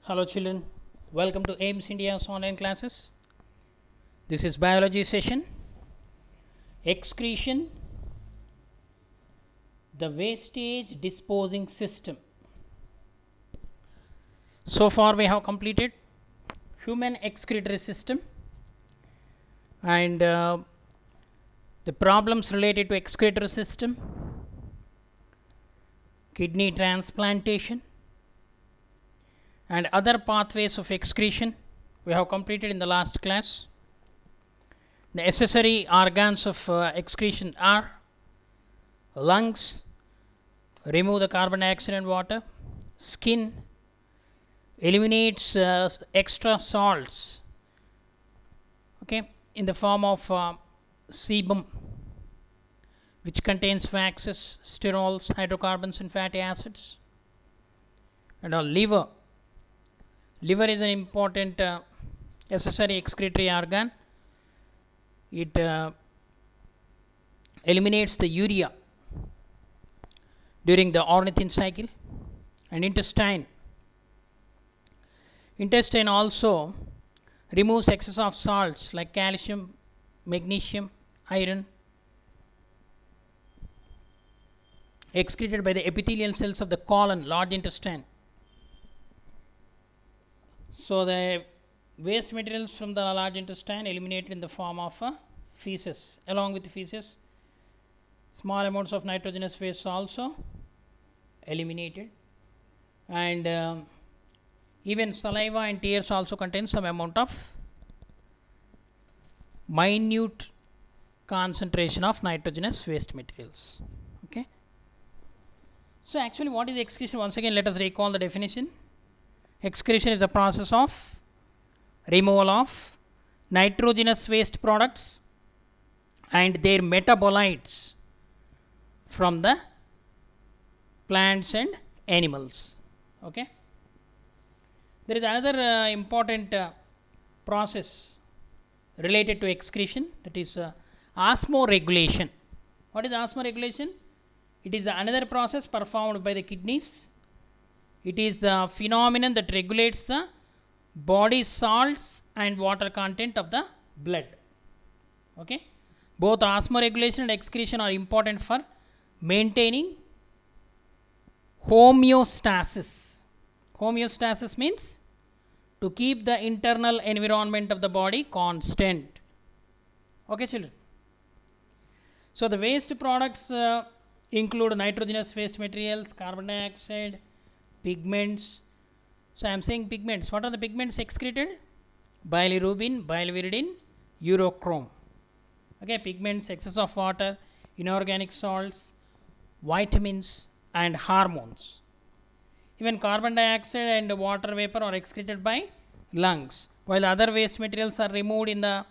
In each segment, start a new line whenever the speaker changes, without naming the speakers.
Hello children, welcome to AIMS India's online classes. This is biology session. Excretion, the wastage disposing system. So far we have completed human excretory system and the problems related to excretory system, kidney transplantation and other pathways of excretion we have completed in the last class. The necessary organs of excretion are lungs, remove the carbon dioxide and water, skin, eliminates extra salts, okay, in the form of sebum, which contains waxes, sterols, hydrocarbons and fatty acids. And our liver is an important accessory excretory organ. It eliminates the urea during the ornithine cycle. And intestine also removes excess of salts like calcium, magnesium, iron, excreted by the epithelial cells of the colon, large intestine. So the waste materials from the large intestine eliminated in the form of feces. Along with feces, small amounts of nitrogenous waste also eliminated, and even saliva and tears also contain some amount of minute concentration of nitrogenous waste materials. Okay. So actually what is excretion? Once again let us recall the definition. Excretion is the process of removal of nitrogenous waste products and their metabolites from the plants and animals. Okay. There is another important process related to excretion, that is osmoregulation. What is osmoregulation? It is another process performed by the kidneys. It is the phenomenon that regulates the body salts and water content of the blood. Okay. Both osmoregulation and excretion are important for maintaining homeostasis. Homeostasis means to keep the internal environment of the body constant. Okay children. So the waste products include nitrogenous waste materials, carbon dioxide, pigments. So I am saying pigments. What are the pigments excreted? Bilirubin, biliverdin, urochrome. Okay, pigments, excess of water, inorganic salts, vitamins and hormones. Even carbon dioxide and water vapor are excreted by lungs, while other waste materials are removed in the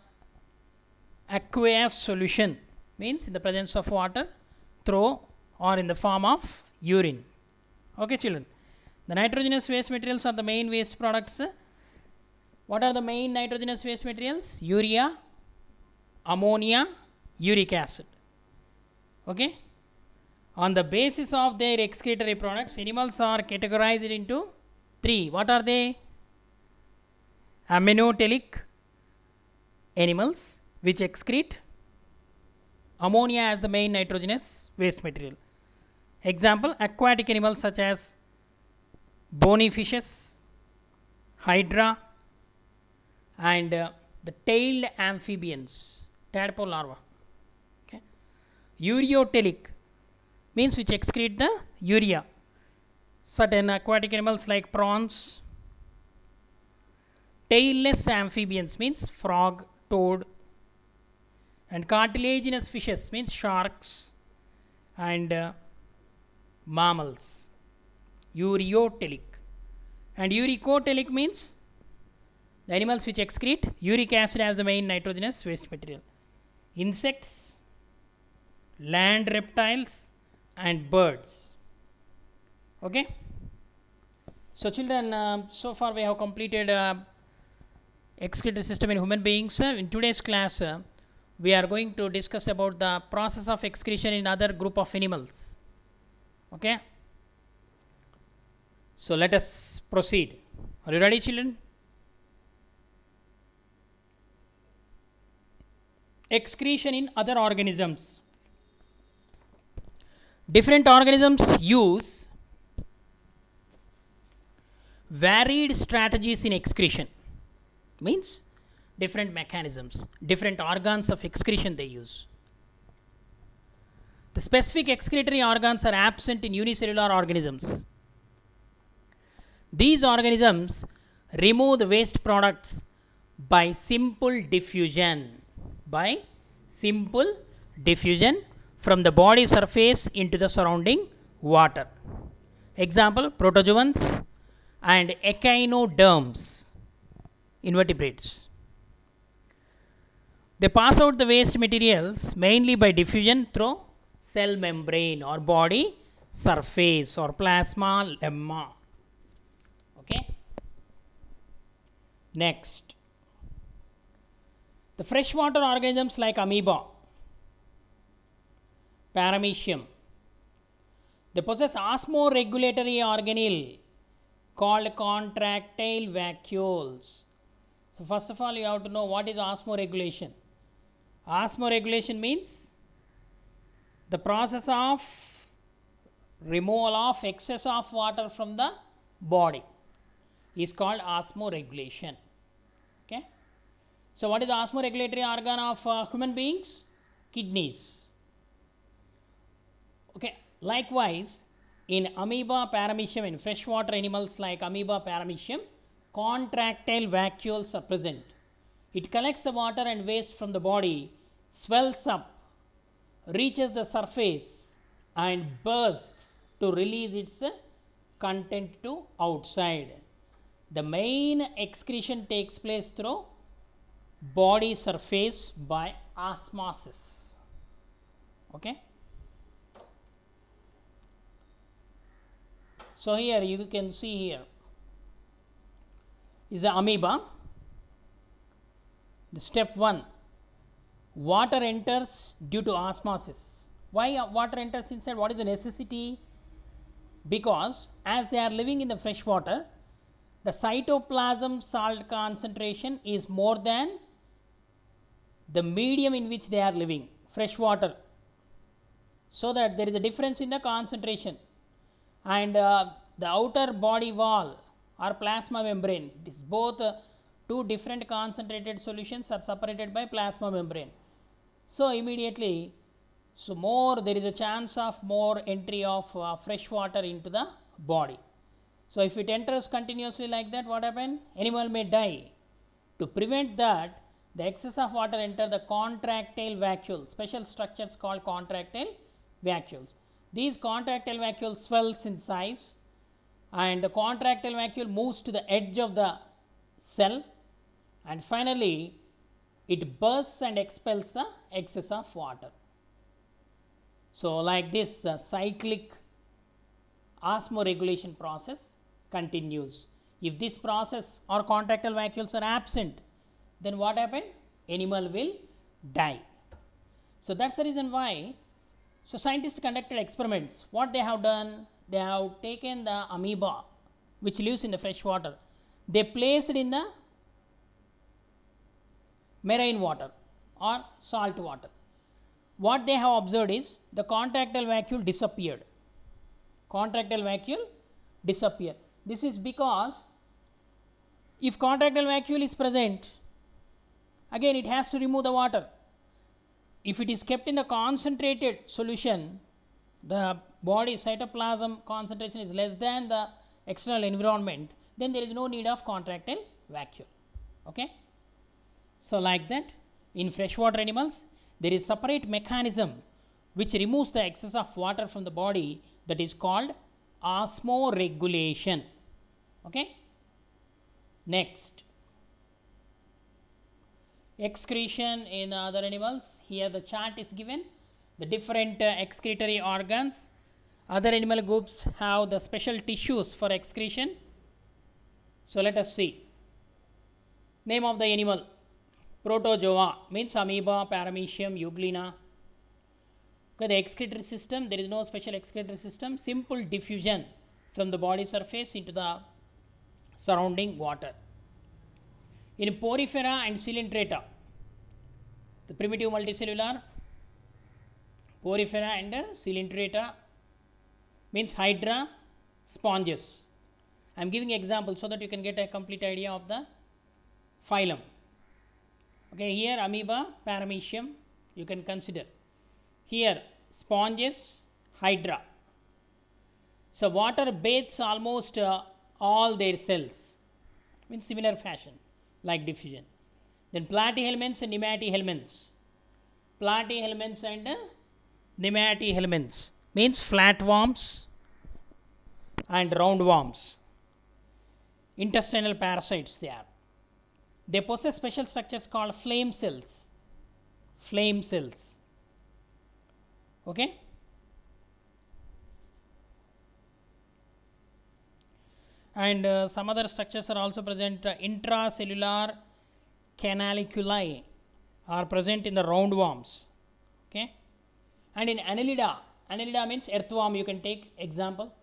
aqueous solution, means in the presence of water, through or in the form of urine. Okay children. The nitrogenous waste materials are the main waste products. What are the main nitrogenous waste materials? Urea, ammonia, uric acid. Okay. On the basis of their excretory products, animals are categorized into three. What are they? Aminotelic animals, which excrete ammonia as the main nitrogenous waste material. Example, aquatic animals such as bony fishes, hydra, and the tailed amphibians, tadpole larvae. Okay. Ureotelic means which excrete the urea. Certain aquatic animals like prawns. Tailless amphibians means frog, toad, and cartilaginous fishes means sharks and mammals. Ureotelic. And uricotelic means the animals which excrete uric acid as the main nitrogenous waste material. Insects, land reptiles and birds. Okay. So children, so far we have completed excretory system in human beings. In today's class we are going to discuss about the process of excretion in other group of animals. Okay. So let us proceed. Are you ready, children? Excretion in other organisms. Different organisms use varied strategies in excretion. Means different mechanisms, different organs of excretion they use. The specific excretory organs are absent in unicellular organisms. These organisms remove the waste products by simple diffusion. By simple diffusion from the body surface into the surrounding water. Example, protozoans and echinoderms, invertebrates. They pass out the waste materials mainly by diffusion through cell membrane or body surface or plasma lemma. Okay. Next, the freshwater organisms like amoeba, paramecium, they possess osmoregulatory organelle called contractile vacuoles. So first of all, you have to know what is osmoregulation. Osmoregulation means the process of removal of excess of water from the body is called osmoregulation. Okay. So what is the osmoregulatory organ of human beings? Kidneys. Okay. Likewise, in amoeba, paramecium, in freshwater animals like amoeba, paramecium, contractile vacuoles are present. It collects the water and waste from the body, swells up, reaches the surface and bursts to release its content to outside. The main excretion takes place through body surface by osmosis. Okay. So here you can see here is the amoeba. The step 1, water enters due to osmosis. Why water enters inside? What is the necessity? Because as they are living in the fresh water, the cytoplasm salt concentration is more than the medium in which they are living, fresh water. So that there is a difference in the concentration, and the outer body wall or plasma membrane, this both two different concentrated solutions are separated by plasma membrane. So immediately, so more there is a chance of more entry of fresh water into the body. So if it enters continuously like that, what happens? Animal may die. To prevent that, the excess of water enter the contractile vacuole, special structures called contractile vacuoles. These contractile vacuoles swells in size, and the contractile vacuole moves to the edge of the cell, and finally it bursts and expels the excess of water. So like this, the cyclic osmoregulation process continues. If this process or contractile vacuoles are absent, then what happens? Animal will die. So that's the reason why. So scientists conducted experiments. What they have done? They have taken the amoeba which lives in the fresh water. They placed it in the marine water or salt water. What they have observed is the contractile vacuole disappeared. Contractile vacuole disappeared. This is because if contractile vacuole is present, again it has to remove the water. If it is kept in the concentrated solution, the body cytoplasm concentration is less than the external environment, then there is no need of contractile vacuole. Okay. So like that, in freshwater animals, there is separate mechanism which removes the excess of water from the body, that is called osmoregulation. Okay. Next, excretion in other animals. Here the chart is given, the different excretory organs. Other animal groups have the special tissues for excretion. So let us see. Name of the animal: protozoa, means amoeba, paramecium, euglena. Okay, the excretory system, there is no special excretory system, simple diffusion from the body surface into the surrounding water. In Porifera and Coelenterata, the primitive multicellular Porifera and Coelenterata means hydra, sponges. I am giving example so that you can get a complete idea of the phylum. Okay, here amoeba, paramecium you can consider. Here sponges, hydra. So water bathes almost all their cells in similar fashion like diffusion. Then platyhelminths and nematyhelminths. Platyhelminths and nematyhelminths means flatworms and roundworms. Intestinal parasites they are. They possess special structures called flame cells. Flame cells. Okay. And some other structures are also present. Intracellular canaliculi are present in the roundworms. Okay. And in Annelida, Annelida means earthworm, you can take example.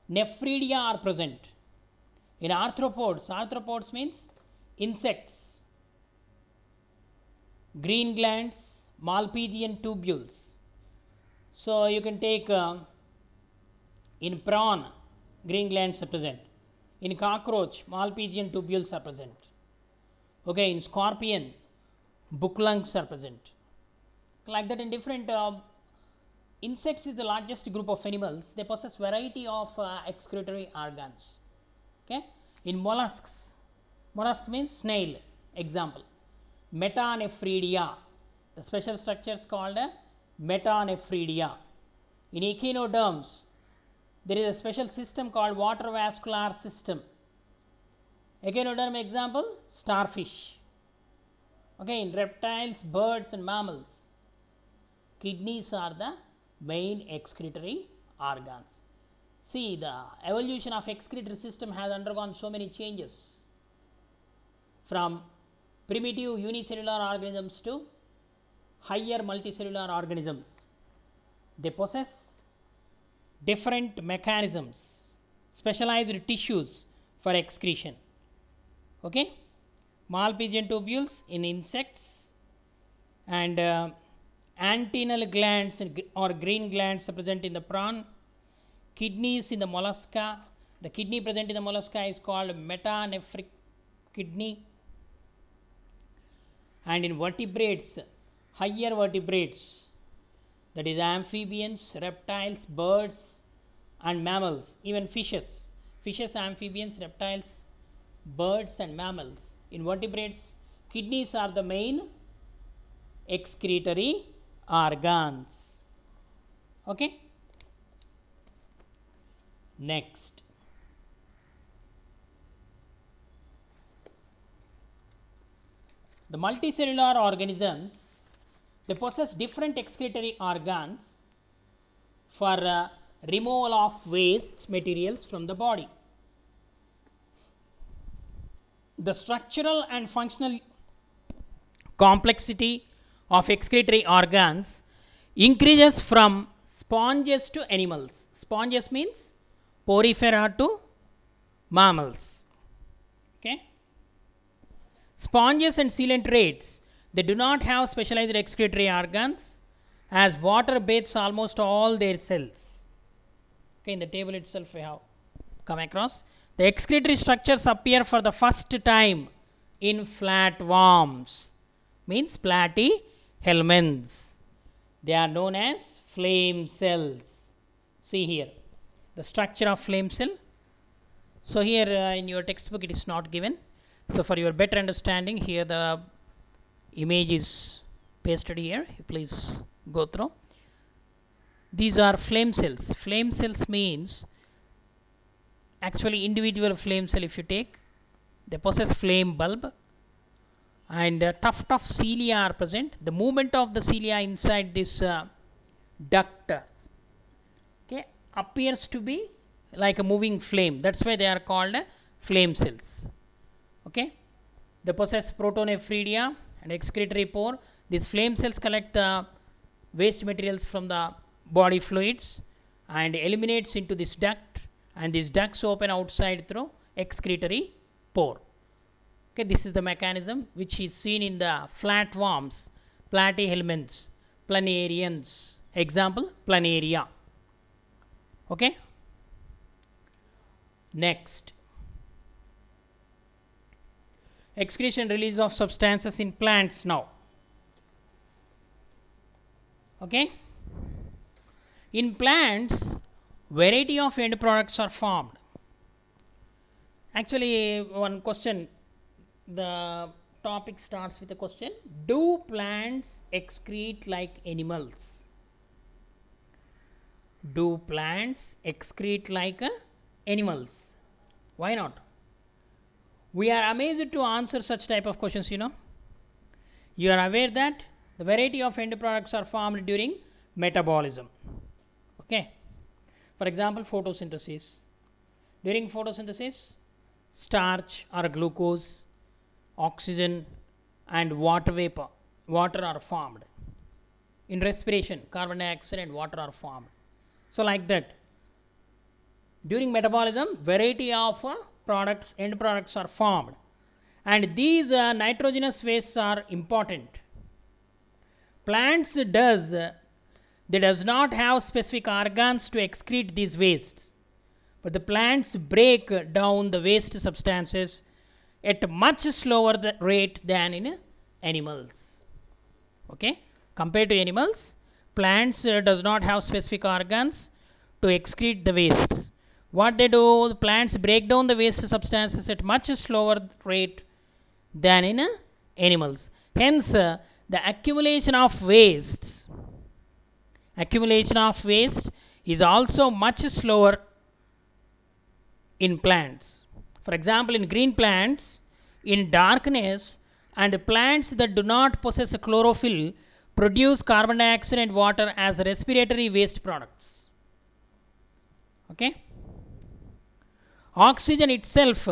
Nephridia are present. In arthropods, arthropods means insects. Green glands, Malpighian tubules. So you can take in prawn, green glands are present. In cockroach, Malpighian tubules are present. Okay, in scorpion, book lungs are present. Like that in different insects is the largest group of animals. They possess variety of excretory organs. Okay. In mollusks, mollusk means snail. Example, Metanephridia. The special structure is called Metanephridia. In echinoderms, there is a special system called water vascular system. Echinoderm example, starfish. Okay, in reptiles, birds and mammals, kidneys are the main excretory organs. See, the evolution of excretory system has undergone so many changes from primitive unicellular organisms to higher multicellular organisms. They possess different mechanisms, specialized tissues for excretion. Okay, Malpighian tubules in insects and antennal glands or green glands are present in the prawn. Kidneys in the mollusca. The kidney present in the mollusca is called metanephric kidney. And in vertebrates, higher vertebrates, that is amphibians, reptiles, birds and mammals, even fishes. Fishes, amphibians, reptiles, birds and mammals. In vertebrates, kidneys are the main excretory organs. Okay. Next, the multicellular organisms, they possess different excretory organs for removal of waste materials from the body. The structural and functional complexity of excretory organs increases from sponges to animals. Sponges means Porifera to mammals. Okay. Sponges and coelentrates, they do not have specialized excretory organs as water bathes almost all their cells. Okay, in the table itself we have come across. The excretory structures appear for the first time in flatworms, means platyhelminths. They are known as flame cells. See here the structure of flame cell. So here in your textbook it is not given. So for your better understanding, here the image is pasted here. Please go through. These are flame cells. Flame cells means actually individual flame cell. If you take, they possess flame bulb and tuft of cilia are present. The movement of the cilia inside this duct, okay, appears to be like a moving flame. That's why they are called flame cells. Okay, they possess protonephridia and excretory pore. These flame cells collect the waste materials from the body fluids and eliminates into this duct, and these ducts open outside through excretory spore. Okay, this is the mechanism which is seen in the flatworms, platyhelminths, planarians. Example, planaria. Okay, next, excretion release of substances in plants now. Okay, in plants variety of end products are formed. Actually, one question, the topic starts with a question: do plants excrete like animals? Do plants excrete like animals? Why not? We are amazed to answer such type of questions. You are aware that the variety of end products are formed during metabolism. Okay, for example, photosynthesis. During photosynthesis, starch or glucose, oxygen and water vapor, water are formed. In respiration, carbon dioxide and water are formed. So like that, during metabolism variety of products, end products are formed, and these nitrogenous wastes are important. Plants they does not have specific organs to excrete these wastes, but the plants break down the waste substances at a much slower rate than in animals. Okay, compared to animals, plants does not have specific organs to excrete the wastes. What they do, the plants break down the waste substances at much slower rate than in animals. Hence, the accumulation of waste is also much slower in plants. For example, in green plants, in darkness, and plants that do not possess a chlorophyll produce carbon dioxide and water as respiratory waste products. Okay, oxygen itself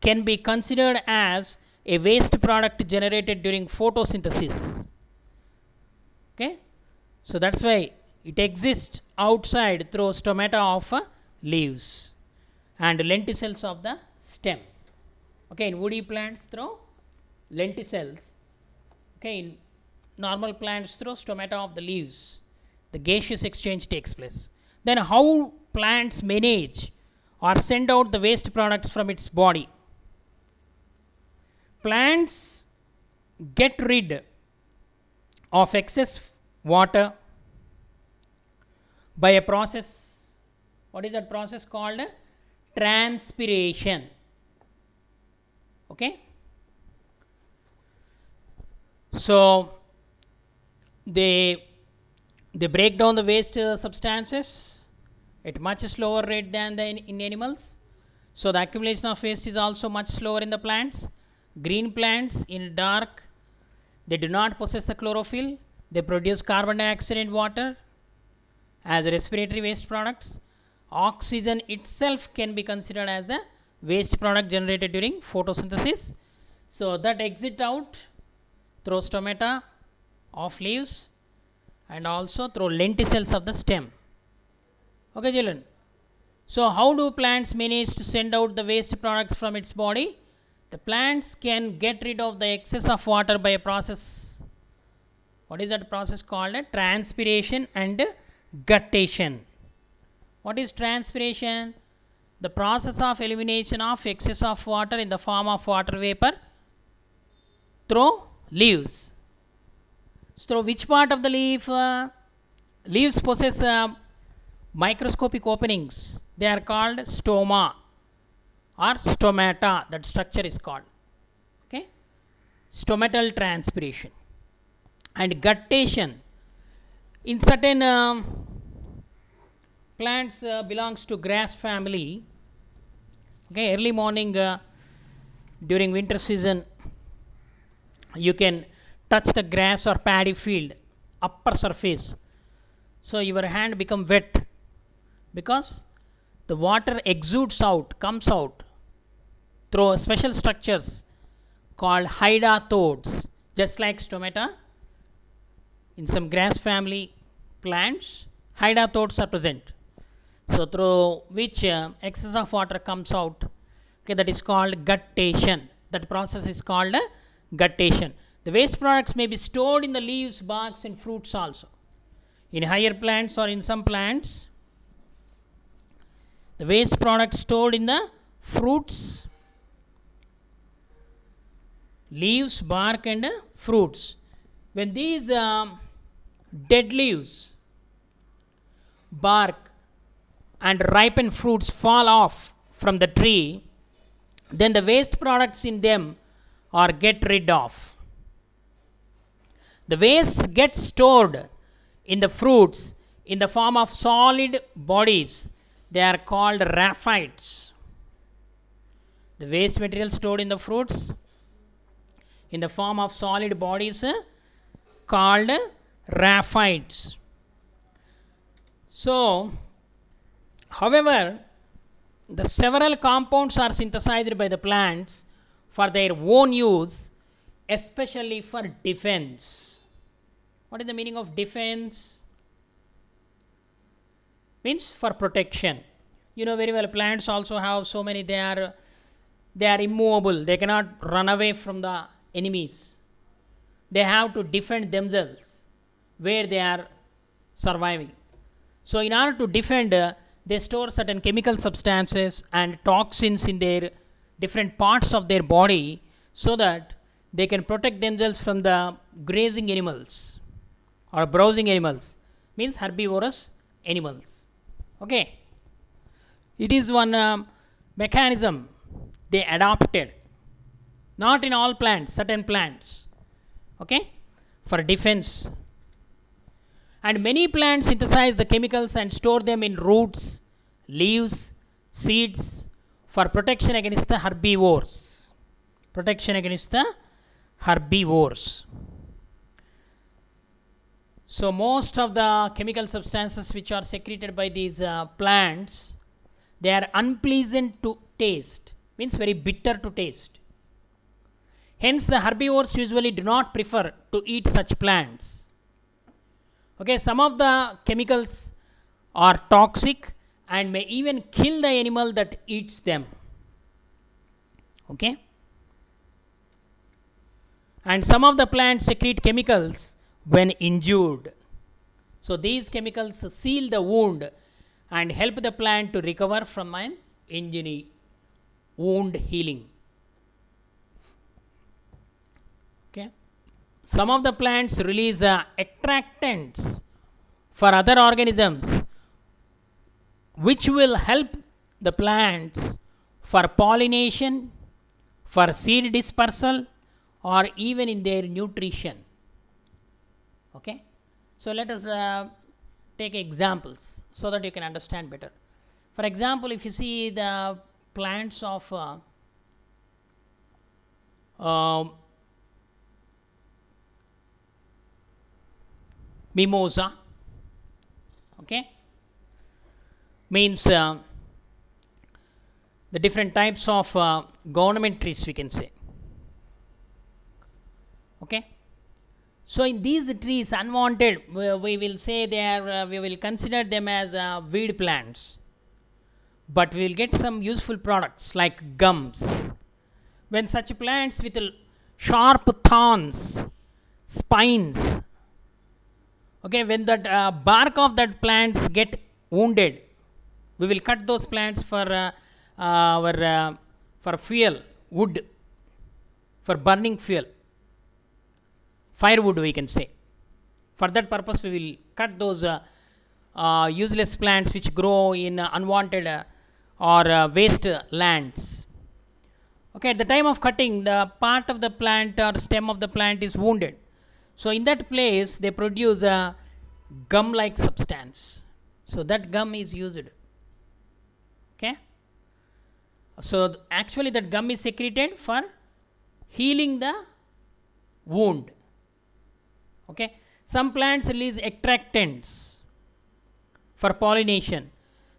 can be considered as a waste product generated during photosynthesis. Okay, so that's why it exists outside through stomata of leaves and lenticels of the stem. Okay, in woody plants through lenticels. Okay, in normal plants through stomata of the leaves, the gaseous exchange takes place. Then how plants manage or send out the waste products from its body? Plants get rid of excess water by a process. What is that process called? Transpiration. Okay, so they break down the waste substances at much slower rate than in animals. So the accumulation of waste is also much slower in the plants. Green plants in dark, they do not possess the chlorophyll. They produce carbon dioxide and water as respiratory waste products. Oxygen itself can be considered as the waste product generated during photosynthesis. So that exit out through stomata of leaves and also through lenticels of the stem. Okay, children. So how do plants manage to send out the waste products from its body? The plants can get rid of the excess of water by a process. What is that process called? Transpiration and guttation. What is transpiration? The process of elimination of excess of water in the form of water vapor through leaves. So which part of the leaf? Leaves possess microscopic openings. They are called stoma or stomata. That structure is called. Okay, stomatal transpiration and guttation. In certain plants belongs to grass family. Okay, early morning during winter season, you can touch the grass or paddy field upper surface, so your hand become wet because the water exudes out, comes out through special structures called hydathodes, just like stomata. In some grass family plants, hydathodes are present, so through which excess of water comes out Okay, that is called guttation. That process is called guttation. The waste products may be stored in the leaves, barks and fruits also. In higher plants or in some plants, the waste products stored in the fruits, leaves, bark and fruits. When these dead leaves, bark and ripened fruits fall off from the tree, then the waste products in them are get rid of. The waste gets stored in the fruits in the form of solid bodies. They are called rhaphites. The waste material stored in the fruits in the form of solid bodies called rhaphites. So, however, the several compounds are synthesized by the plants for their own use, especially for defense. What is the meaning of defense? Means for protection. You know very well, plants also have so many, they are immovable, they cannot run away from the enemies. They have to defend themselves where they are surviving. So in order to defend, they store certain chemical substances and toxins in their different parts of their body so that they can protect themselves from the grazing animals or browsing animals, means herbivorous animals. Okay, it is one mechanism they adopted, not in all plants, certain plants, okay, for defense. And many plants synthesize the chemicals and store them in roots, leaves, seeds for protection against the herbivores. Protection against the herbivores. So most of the chemical substances which are secreted by these plants, they are unpleasant to taste, means very bitter to taste. Hence the herbivores usually do not prefer to eat such plants. Okay, some of the chemicals are toxic and may even kill the animal that eats them. Okay, and some of the plants secrete chemicals when injured. So these chemicals seal the wound and help the plant to recover from an injury, wound healing. Okay, some of the plants release attractants for other organisms which will help the plants for pollination, for seed dispersal or even in their nutrition. Okay, so let us take examples so that you can understand better. For example, if you see the plants of mimosa, okay, means the different types of government trees we can say. Okay, so in these trees, unwanted, we will say they are, we will consider them as weed plants, but we will get some useful products like gums. When such plants with sharp thorns, spines, okay, when that bark of that plants get wounded, we will cut those plants for for fuel, wood, for burning fuel, firewood we can say. For that purpose we will cut those useless plants which grow in unwanted or waste lands. Okay, at the time of cutting, the part of the plant or stem of the plant is wounded, so in that place they produce a gum like substance, so that gum is used. Okay, so actually that gum is secreted for healing the wound. Okay, some plants release attractants for pollination.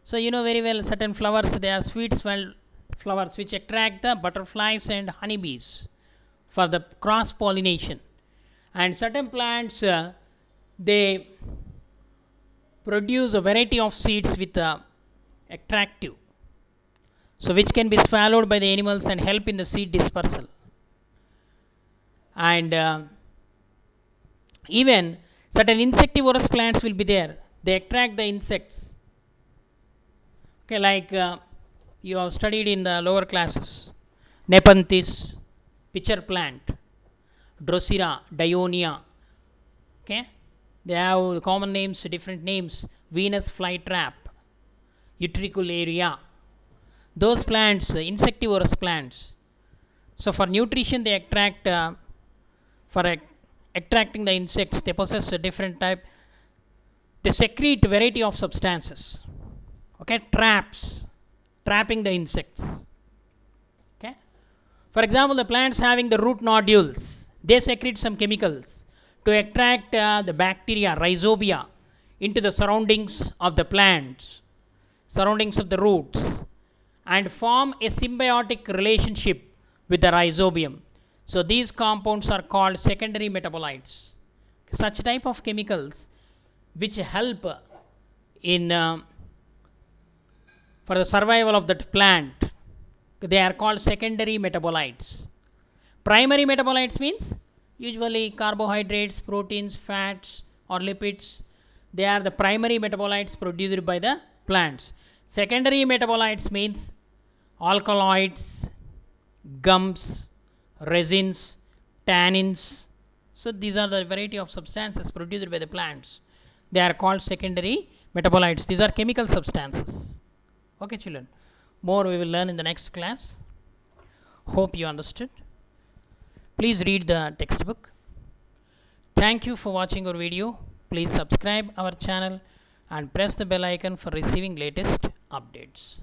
So you know very well, certain flowers, they are sweet smell flowers which attract the butterflies and honeybees for the cross pollination. And certain plants they produce a variety of seeds with attractive. so which can be swallowed by the animals and help in the seed dispersal. And even certain insectivorous plants will be there. They attract the insects. Okay, like you have studied in the lower classes. Nepenthes, pitcher plant, Drosera, Dionia. Okay, they have common names, different names. Venus flytrap, Utricularia. Those plants, insectivorous plants. So for nutrition, they attract for attracting the insects. They possess a different type. They secrete variety of substances. Okay, trapping the insects. Okay, for example, the plants having the root nodules, they secrete some chemicals to attract the bacteria, rhizobia, into the surroundings of the plants, surroundings of the roots, and form a symbiotic relationship with the rhizobium. So these compounds are called secondary metabolites. Such type of chemicals which help in for the survival of that plant, they are called secondary metabolites. Primary metabolites means usually carbohydrates, proteins, fats, or lipids. They are the primary metabolites produced by the plants. Secondary metabolites means alkaloids, gums, resins, tannins. So these are the variety of substances produced by the plants. They are called secondary metabolites. These are chemical substances. Okay, children. More we will learn in the next class. Hope you understood. Please read the textbook. Thank you for watching our video. Please subscribe our channel and press the bell icon for receiving latest updates.